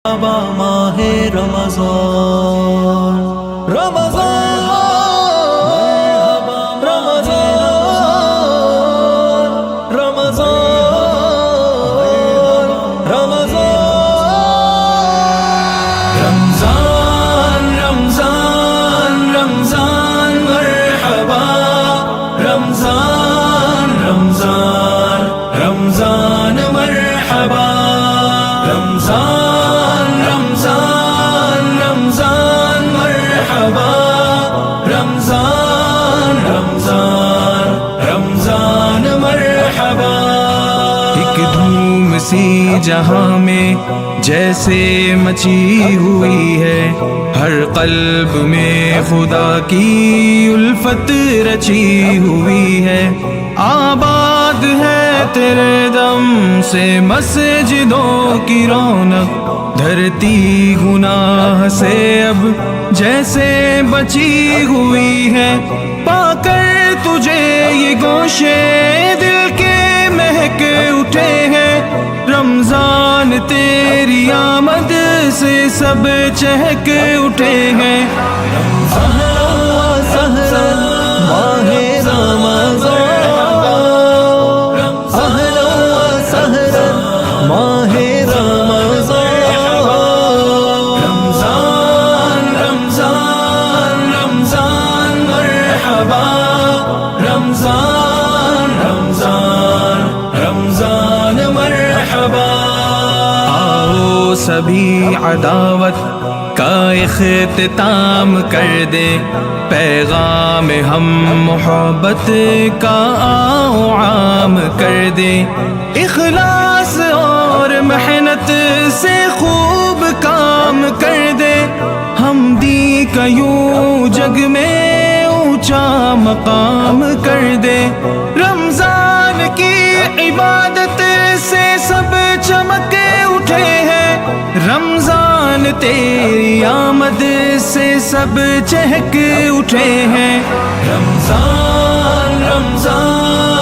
ماہ رمضان رمضان رمضان رمضان رمضان رمضان رمضان مرحبا رمضان رمضان رمضان مرحبا رمضان رمضان رمضان مرحبا رمضان رمضان رمضان مرحبا ایک دھوم سی جہاں میں جیسے مچی ہوئی ہے، ہر قلب میں خدا کی الفت رچی ہوئی ہے، آباد ہے تیرے دم سے مسجدوں کی رونق، دھرتی گناہ سے اب جیسے بچی ہوئی ہے، پا کر تجھے یہ گوشے دل کے مہک اٹھے ہیں، رمضان تیری آمد سے سب چہک اٹھے ہیں، رمضان رمضان رمضان مرحبا۔ آؤ سبھی عداوت کا اختتام کر دے، پیغام ہم محبت کا آؤ عام کر دے، اخلاص اور محنت سے خوب کام کر دے، حمدی کا یوں جگ میں اونچا مقام کر دے، رمضان کی عبادت سے سب چمک اٹھے ہیں، رمضان تیری آمد سے سب چہک اٹھے ہیں، رمضان رمضان